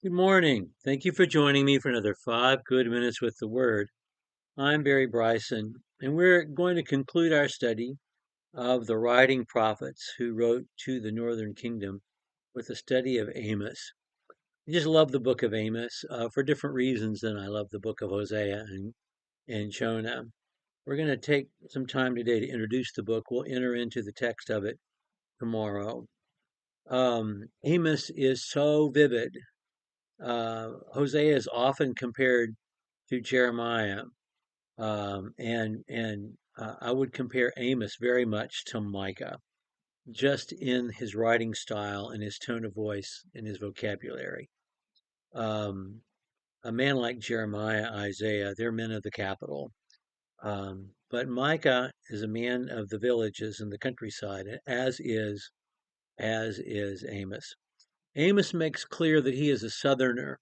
Good morning. Thank you for joining me for another 5 good minutes with the Word. I'm Barry Bryson, and we're going to conclude our study of the writing prophets who wrote to the northern kingdom with a study of Amos. I just love the book of Amos for different reasons than I love the book of Hosea and Jonah. We're going to take some time today to introduce the book. We'll enter into the text of it tomorrow. Amos is so vivid. Hosea is often compared to Jeremiah, and I would compare Amos very much to Micah, just in his writing style and his tone of voice and his vocabulary. Um, a man like Jeremiah, Isaiah, they're men of the capital. But Micah is a man of the villages and the countryside, as is Amos. Amos makes clear that he is a southerner.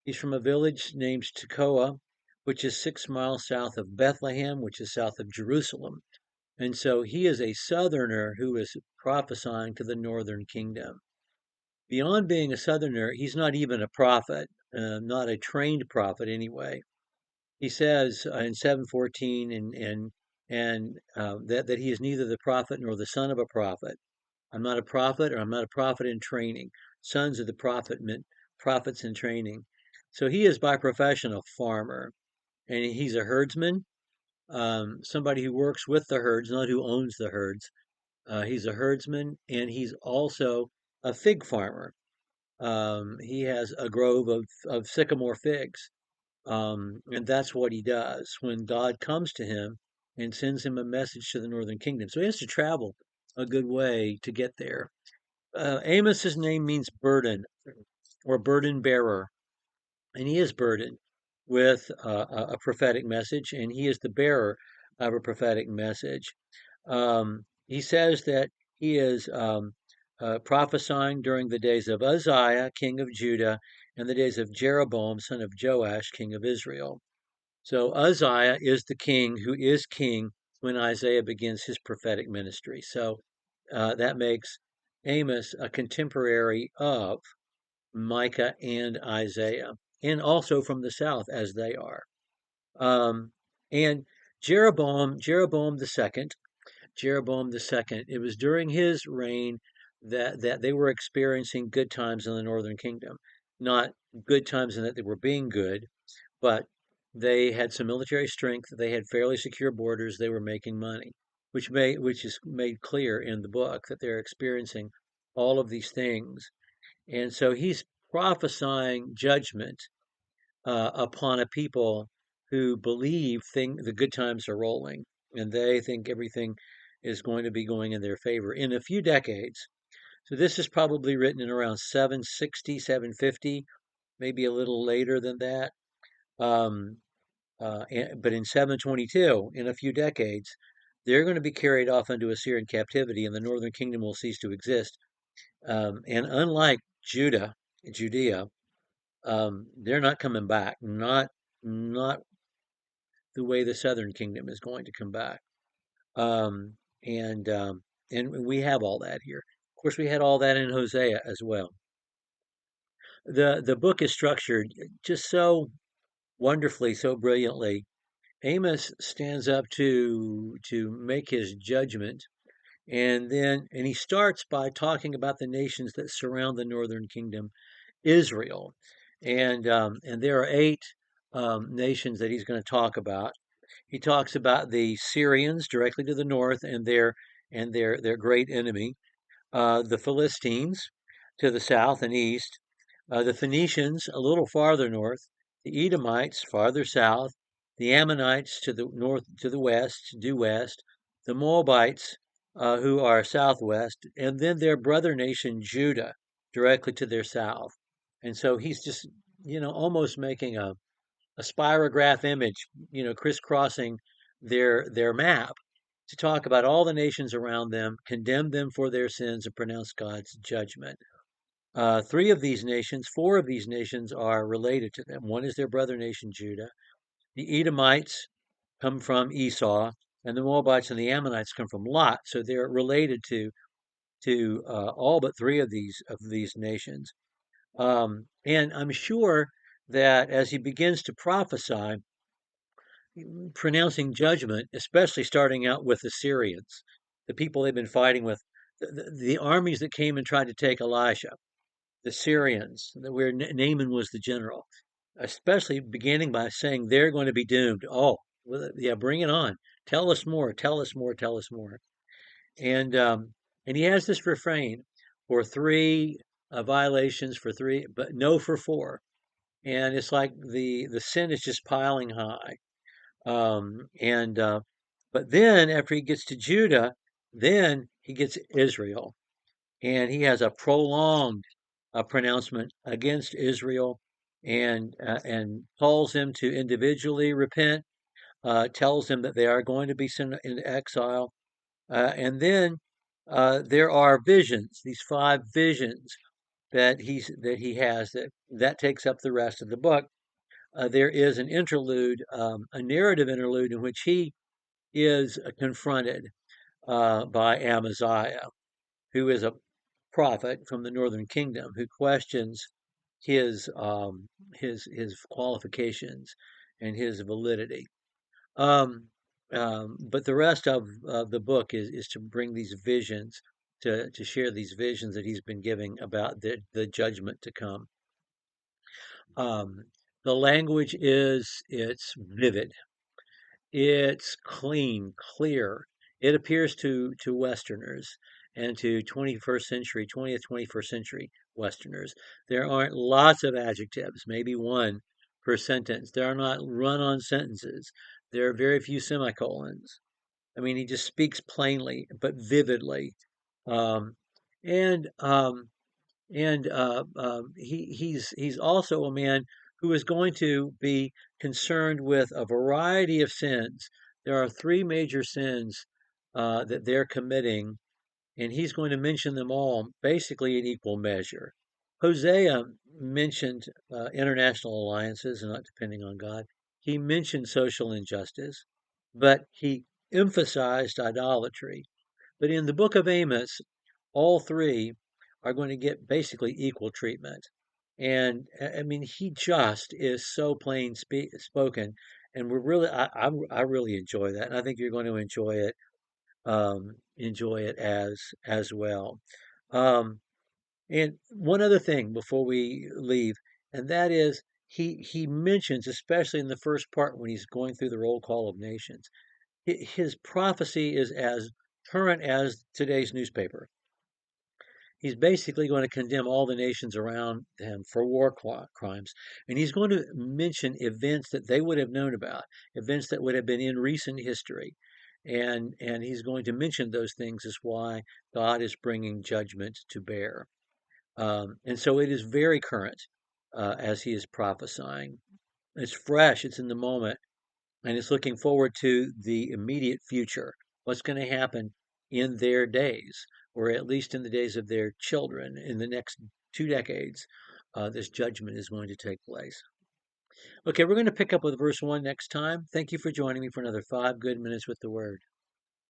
He's from a village named Tekoa, which is 6 miles south of Bethlehem, which is south of Jerusalem. And so he is a southerner who is prophesying to the northern kingdom. Beyond being a southerner, he's not even a prophet, not a trained prophet anyway. He says in 7:14 and that he is neither the prophet nor the son of a prophet. I'm not a prophet, or I'm not a prophet in training. Sons of the prophets in training. So he is by profession a farmer, and he's a herdsman, somebody who works with the herds, not who owns the herds. He's a herdsman, and he's also a fig farmer. He has a grove of sycamore figs, and that's what he does when God comes to him and sends him a message to the northern kingdom. So he has to travel a good way to get there. Amos's name means burden or burden bearer, and he is burdened with a prophetic message, and he is the bearer of a prophetic message. He says that he is prophesying during the days of Uzziah, king of Judah, and the days of Jeroboam, son of Joash, king of Israel. So Uzziah is the king who is king when Isaiah begins his prophetic ministry. So that makes Amos a contemporary of Micah and Isaiah, and also from the south as they are. And Jeroboam the second, it was during his reign that they were experiencing good times in the northern kingdom. Not good times in that they were being good, but they had some military strength. They had fairly secure borders. They were making money, which is made clear in the book that they're experiencing all of these things. And so he's prophesying judgment upon a people who believe the good times are rolling, and they think everything is going to be going in their favor in a few decades. So this is probably written in around 760, 750, maybe a little later than that. Um, but in 722, in a few decades, they're going to be carried off into Assyrian captivity, and the northern kingdom will cease to exist. And unlike Judea, they're not coming back. Not the way the southern kingdom is going to come back. Um, and um, and we have all that here. Of course, we had all that in Hosea as well. The book is structured just so wonderfully, so brilliantly. Amos stands up to make his judgment, and he starts by talking about the nations that surround the northern kingdom, Israel, and there are eight nations that he's going to talk about. He talks about the Syrians directly to the north and their great enemy, the Philistines to the south and east, the Phoenicians a little farther north, the Edomites farther south, the Ammonites to the north, to the west, due west, the Moabites who are southwest, and then their brother nation Judah directly to their south. And so he's just, almost making a spirograph image, crisscrossing their map to talk about all the nations around them, condemn them for their sins, and pronounce God's judgment. Four of these nations are related to them. One is their brother nation, Judah. The Edomites come from Esau, and the Moabites and the Ammonites come from Lot. So they're related to all but three of these nations. And I'm sure that as he begins to prophesy, pronouncing judgment, especially starting out with the Syrians, the people they've been fighting with, the armies that came and tried to take Elisha, the Syrians, where Naaman was the general, especially beginning by saying they're going to be doomed. Oh, well, yeah, bring it on. Tell us more. Tell us more. Tell us more. And um, and he has this refrain for three violations, for three, but no for four. And it's like the sin is just piling high. And But then after he gets to Judah, then he gets Israel, and he has a prolonged pronouncement against Israel, and calls them to individually repent, tells them that they are going to be sent into exile, and then there are visions, these five visions that he has that takes up the rest of the book. There is an interlude, a narrative interlude in which he is confronted by Amaziah, who is a prophet from the northern kingdom, who questions his qualifications and his validity. Um, but the rest of the book is to bring these visions, to share these visions that he's been giving about the judgment to come. Um, the language it's vivid, it's clean, clear. It appears to Westerners and to 21st century, 20th, 21st century Westerners. There aren't lots of adjectives, maybe one per sentence. There are not run-on sentences. There are very few semicolons. I mean, he just speaks plainly but vividly. Um, and he's also a man who is going to be concerned with a variety of sins. There are three major sins that they're committing, and he's going to mention them all basically in equal measure. Hosea mentioned international alliances and not depending on God. He mentioned social injustice, but he emphasized idolatry. But in the book of Amos, all three are going to get basically equal treatment. And I mean, he just is so plain spoken, and I really enjoy that, and I think you're going to enjoy it as well. Um, and one other thing before we leave, and that is he mentions, especially in the first part when he's going through the roll call of nations, his prophecy is as current as today's newspaper. He's basically going to condemn all the nations around him for war crimes. And he's going to mention events that they would have known about, events that would have been in recent history. And he's going to mention those things as why God is bringing judgment to bear. And so it is very current as he is prophesying. It's fresh, it's in the moment, and it's looking forward to the immediate future. What's going to happen in their days, or at least in the days of their children, in the next 2 decades? This judgment is going to take place. Okay, we're going to pick up with verse 1 next time. Thank you for joining me for another 5 good minutes with the Word.